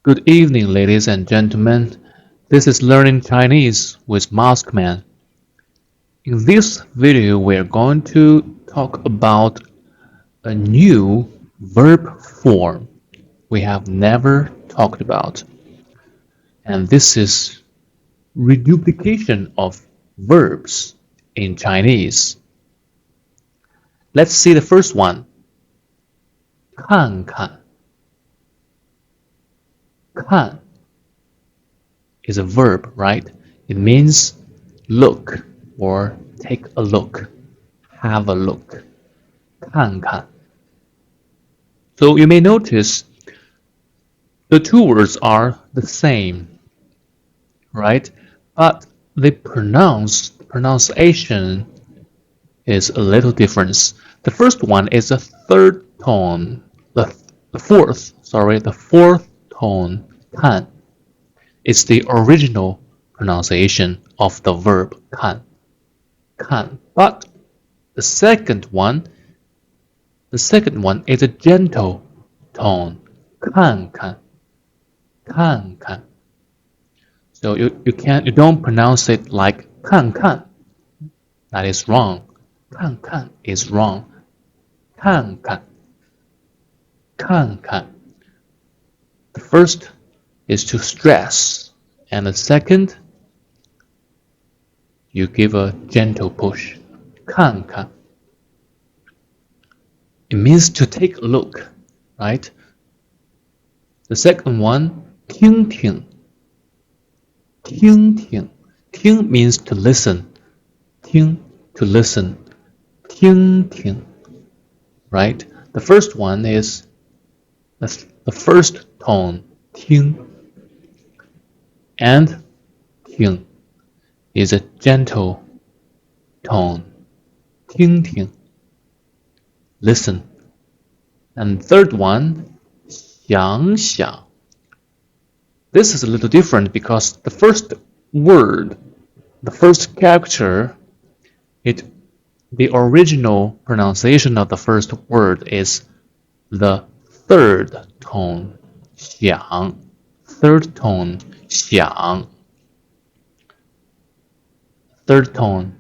Good evening, ladies and gentlemen. This is Learning Chinese with Maskman. In this video, we're going to talk about a new verb form we have never talked about. And this is reduplication of verbs in Chinese. Let's see the first one. 看看. 看 is a verb, right? It means look or take a look, have a look. 看看. So you may notice the two words are the same, right? But the pronunciation is a little different. The first one is a third tone, the fourth tone, 看. It's the original pronunciation of the verb 看. 看. But the second one is a gentle tone. 看看. 看看. So you don't pronounce it like 看看. That is wrong. 看看 is wrong. 看看. 看看. The first is to stress, and the second, you give a gentle push. 看看. It means to take a look, right? The second one, 听听. 听听. 听 means to listen. 听 to listen. 听听. Right? The first one is the first tone, 听. And 听 is a gentle tone. 听听. Listen. And third one, 想想. This is a little different because the first word, the first character, the original pronunciation of the first word is the third tone, 想. Third tone, 想. Third tone.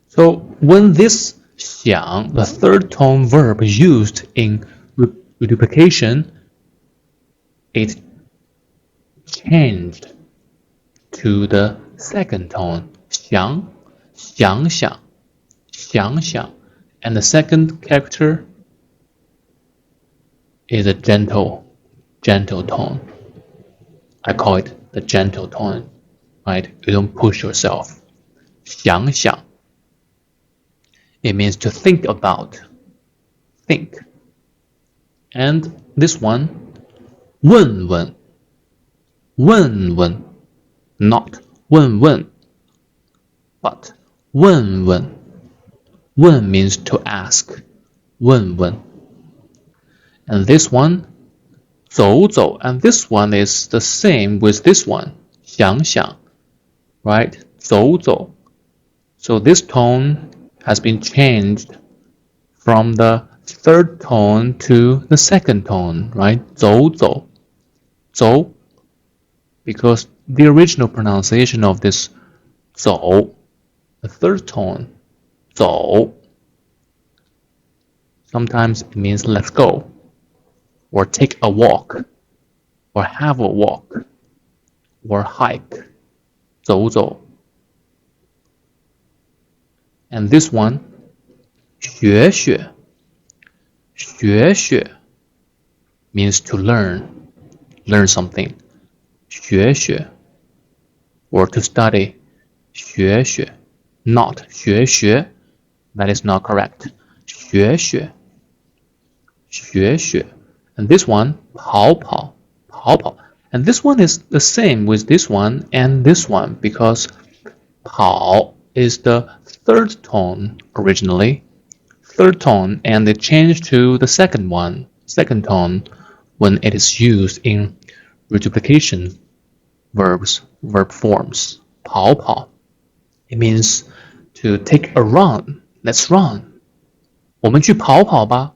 So when this 想, the third tone verb used in reduplication, it changed to the second tone, 想, 想想, 想想, and the second character is a gentle tone. I call it the gentle tone, right? You don't push yourself. 想想. It means to think about, think. And this one, 问问. 问问, not 问问, but 问问. 问 means to ask, 问问. And this one, 走走, and this one is the same with this one, 想想, right? 走走. So this tone has been changed from the third tone to the second tone, right? 走走. 走, because the original pronunciation of this 走, the third tone, 走, sometimes it means let's go, or take a walk, or have a walk, or hike, 走走. And this one, 学学. 学学 means to learn something. 学学 or to study. 学学 not 学学, that is not correct. 学学 学学. And this one, 跑跑 跑跑. And this one is the same with this one and this one because 跑 is the third tone originally, third tone, and it changed to the second tone when it is used in reduplication verb forms. 跑跑. It means to take a run. Let's run. 我们去跑跑吧.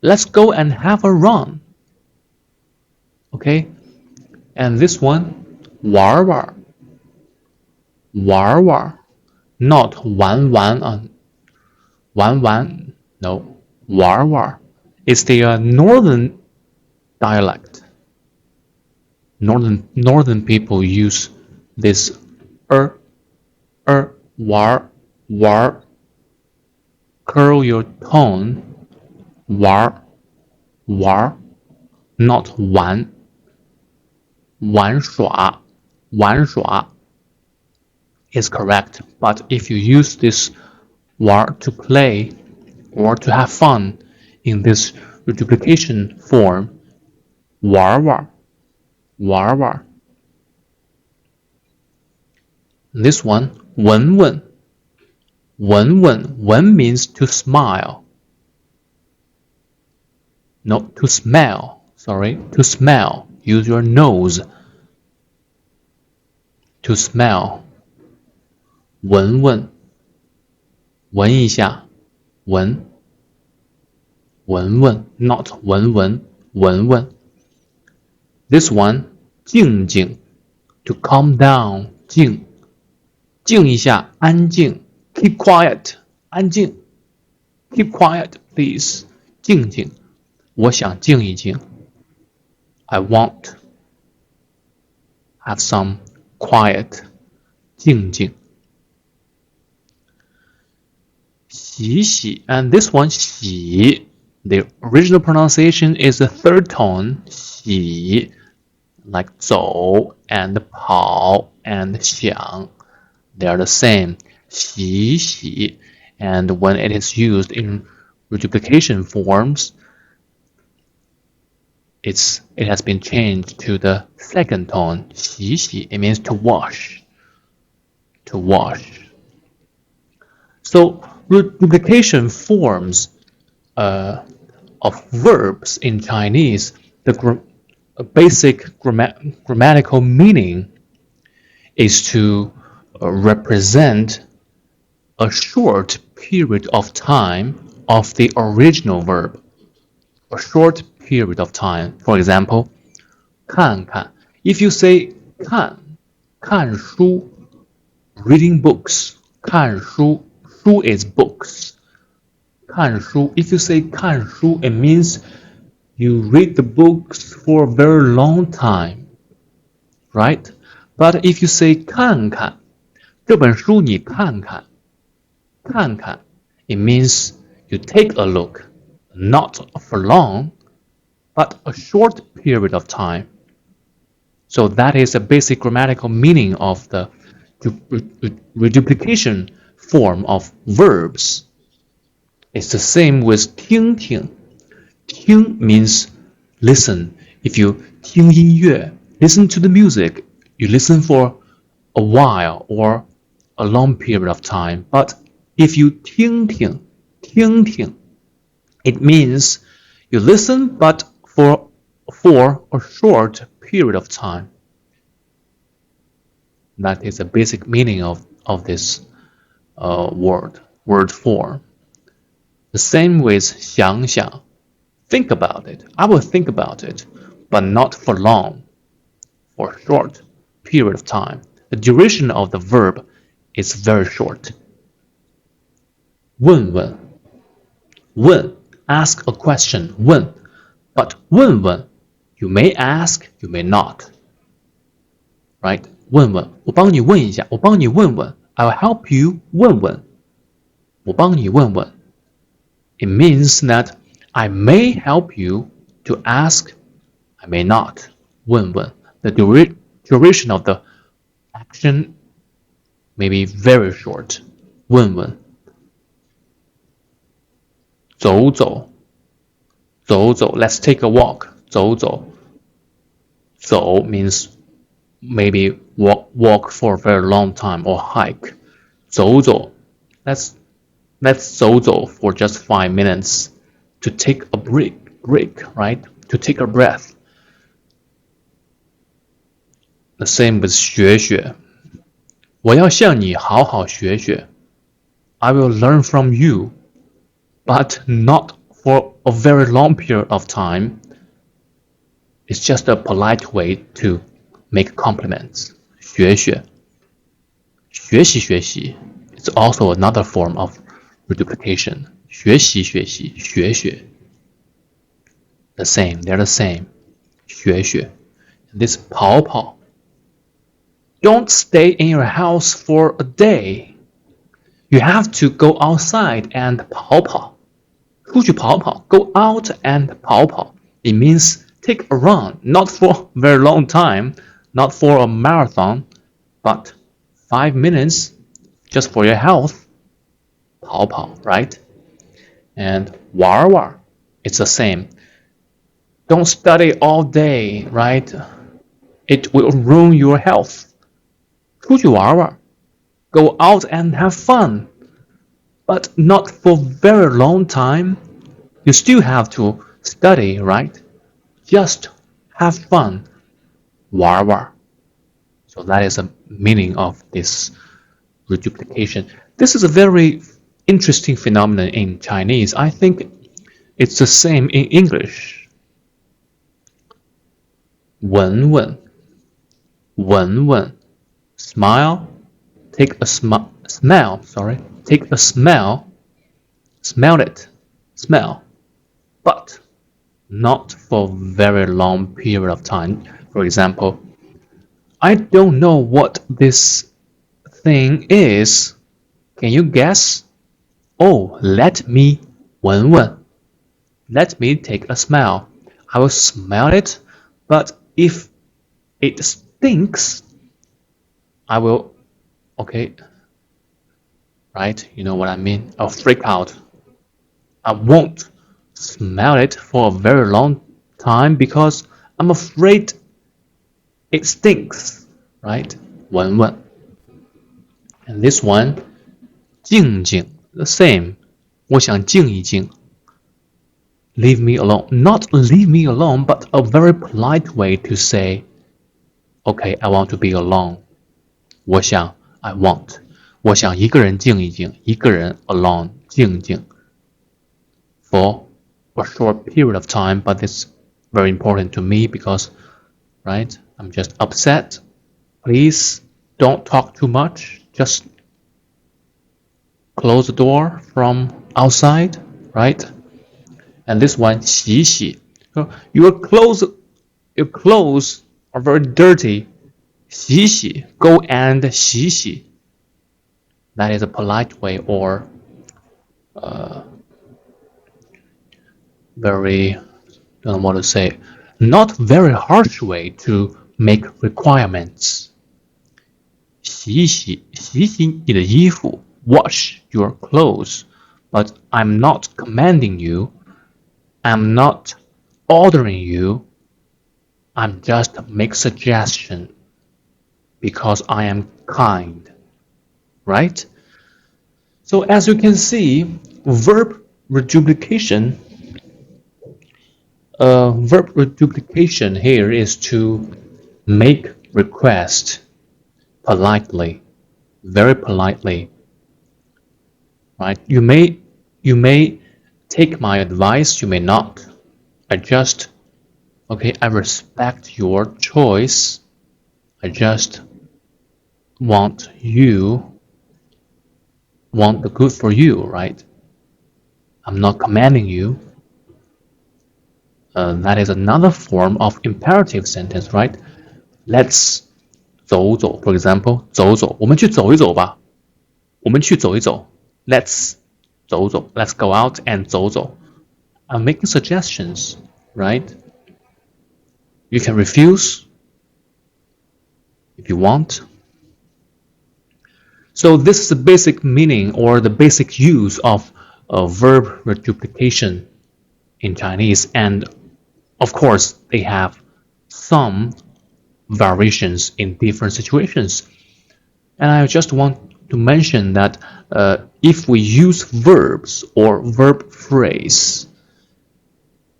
Let's go and have a run. Okay, and this one, 玩玩，玩玩， not 玩玩玩玩 no, 玩玩 is the northern dialect. Northern people use this 玩玩 curl your tone 玩玩 not 玩耍 is correct, but if you use this 玩 to play or to have fun in this reduplication form 玩玩 this one 闻闻 means to smile. No, to smell. Sorry, to smell. Use your nose to smell. 闻一下，闻 not 闻 This one 静 to calm down 静一下，安静 keep quiet 安静 keep quiet please 静我想静一静 I want have some quiet 静洗 and this one 洗 the original pronunciation is the third tone 洗 like 走 and 跑 and 想 they are the same 洗 and when it is used in reduplication forms it has been changed to the second tone 洗 it means to wash so reduplication forms of verbs in Chinese the basic grammatical meaning is to represent a short period of time of the original verb. A short period of time. For example, 看看. If you say 看书 reading books. 看书 书 is books. 看书 if you say 看书 it means you read the books for a very long time. Right? But if you say 看看这本书你看看 it means you take a look, not for long, but a short period of time. So that is the basic grammatical meaning of the reduplication form of verbs. It's the same with 听听. 听 means listen. If you 听音乐, listen to the music, you listen for a while or a long period of time. But if you 听听, it means you listen but for a short period of time. That is the basic meaning of this word form. The same with 想想. Think about it. I will think about it, but not for long, for a short period of time. The duration of the verb is very short. 问 ask a question 问 but 问 you may ask, you may not. Right? 问我帮你问一下我帮你问 I'll help you 问我帮你问 It means that I may help you to ask, I may not 问 The duration of the action may be very short 问走 let's take a walk 走 means maybe walk for a very long time or hike 走 let's 走 for just 5 minutes to take a break, right? To take a breath. The same with 学我要向你好好学 I will learn from you, but not for a very long period of time. It's just a polite way to make compliments. 学学，学习学习 It's also another form of reduplication. 学习学习，学学 The same, they're the same. 学学 This 跑跑 Don't stay in your house for a day. You have to go outside and 跑跑出去跑跑 Go out and 跑跑 It means take a run, not for a very long time, not for a marathon, but 5 minutes just for your health. 跑跑 right? And 玩玩 it's the same. Don't study all day, right? It will ruin your health. 出去玩玩 Go out and have fun, but not for very long time. You still have to study, right? Just have fun. 玩玩 So that is the meaning of this reduplication. This is a very interesting phenomenon in Chinese. I think it's the same in English. 闻闻 Smile. Take a smell. Take a smell. Smell it. Smell. But not for a very long period of time. For example, I don't know what this thing is. Can you guess? Oh, let me 闻闻 Let me take a smell. I will smell it, but if it stinks, I will, okay, right? You know what I mean? I'll freak out. I won't smell it for a very long time because I'm afraid it stinks, right? 闻闻 And this one, 静静 the same. 我想静一静 Leave me alone. Not leave me alone, but a very polite way to say, okay, I want to be alone. 我想 I want. 我想一个人静一静，一个人 alone 静静 For a short period of time, but it's very important to me because, right, I'm just upset. Please don't talk too much. Just close the door from outside, right? And this one, 洗洗 Your clothes are very dirty. 洗洗 Go and 洗洗 That is a polite way or very, don't know what to say, not very harsh way to make requirements. 洗洗你的衣服 Wash your clothes. But I'm not commanding you. I'm not ordering you. I'm just make suggestion because I am kind. Right? So as you can see, verb reduplication here is to make request politely, very politely. Right? You may take my advice, you may not. I respect your choice. I just want the good for you, right? I'm not commanding you. That is another form of imperative sentence, right? Let's 走走 For example, 走走我们去走一走吧我们去走一走 Let's 走走 Let's go out and 走走 I'm making suggestions, right? You can refuse if you want. So this is the basic meaning or the basic use of verb reduplication in Chinese, and of course they have some variations in different situations. And I just want to mention that if we use verbs or verb phrase,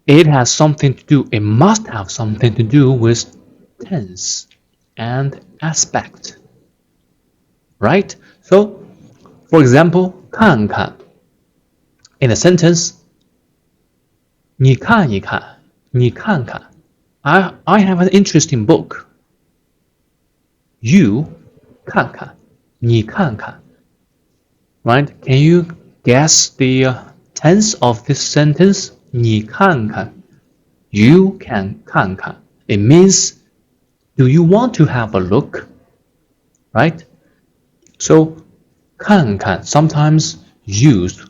it must have something to do with tense and aspect, right? So, for example, 看看 in a sentence, 你看一看，你看看 I have an interesting book. You 看看，你看看。Right? Can you guess the tense of this sentence? 你看看。You can 看看. It means, do you want to have a look? Right? So, 看看 sometimes used,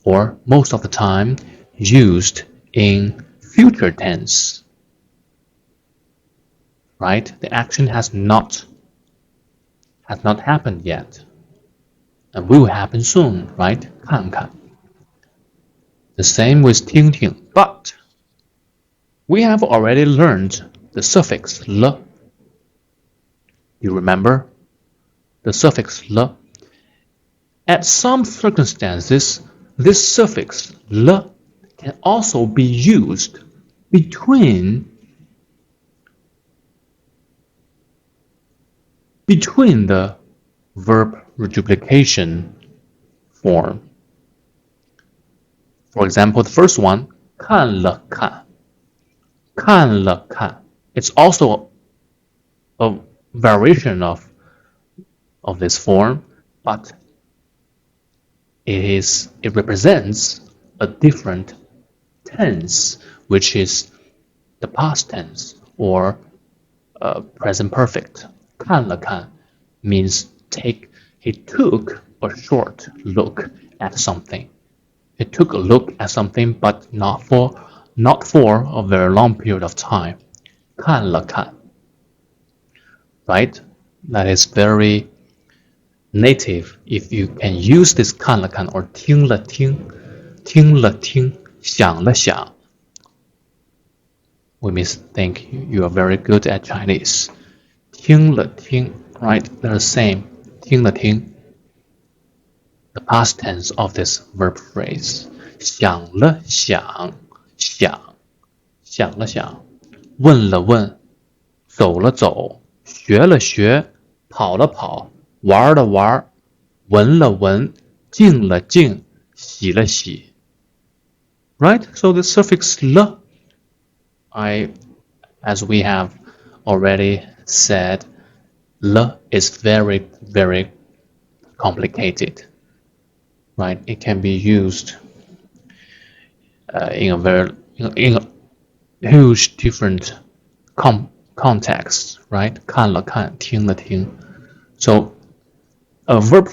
or most of the time used in future tense. Right? The action has not happened yet, and will happen soon. Right? 看看. The same with 听听, but we have already learned the suffix 了. You remember the suffix 了? At some circumstances, this suffix 了 can also be used between the verb reduplication form. For example, the first one, 看了看. 看了看. It's also a variation of this form, but it represents a different tense, which is the past tense or present perfect. 看了看 means he took a short look at something. He took a look at something, but not for a very long period of time. 看了看. Right? That is very native if you can use this 看了看 or 听了听, 听了听, 想了想. We may think you are very good at Chinese. 听了听, right? They're the same. 听了听. The past tense of this verb phrase. 想了想, 想，想了想，问了问，走了走，学了学，跑了跑，玩了玩，闻了闻，静了静，洗了洗。Right? So the suffix 了 as we have already said, 了 is very, very complicated. Right? It can be used in a huge different contexts. Right? 看了看，听了听。So, verb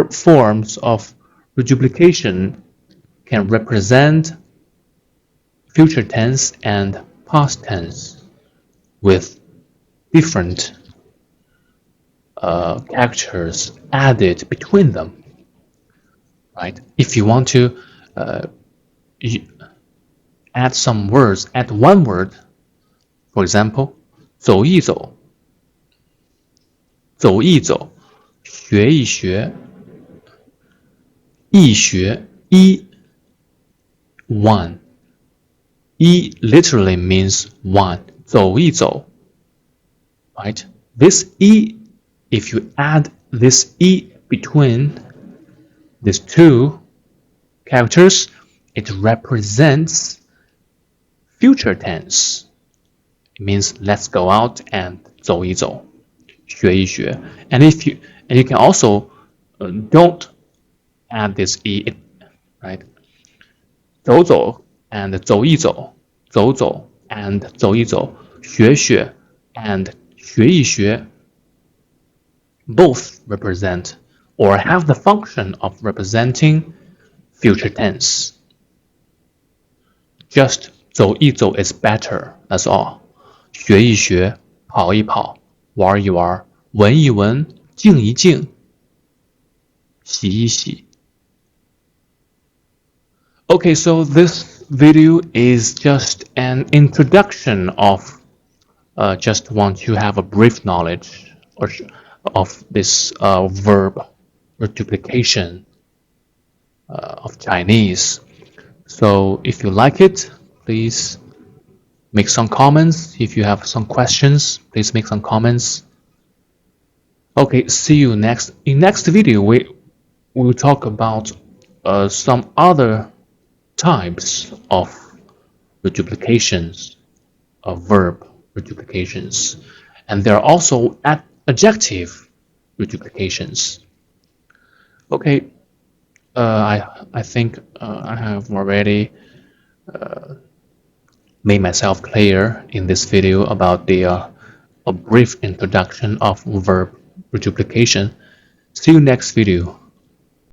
forms of reduplication can represent future tense and past tense with different characters added between them. Right? If you want to add some words, add one word, for example, 走一走，走一走，学一学，一学一 one. 一 literally means one. 走一走 right? This 一 if you add this 一 between these two characters, it represents future tense. It means let's go out and 走一走，学一学。And you can also don't add this 一 right? 走走 and 走一走，走走 and 走一走，学学 and 学一学 both represent or have the function of representing future tense. Just 走一走 is better, that's all. 学一学，跑一跑，玩一玩，闻一闻，静一静，洗一洗。Okay, so this video is just an introduction of just want to have a brief knowledge of this verb reduplication of Chinese. So if you like it, please make some comments. If you have some questions, please make some comments. Okay, see you next. In next video, we will talk about some other types of reduplications of verb reduplications, and there are also adjective reduplications. Okay, I think I have already made myself clear in this video about a brief introduction of verb reduplication. See you next video.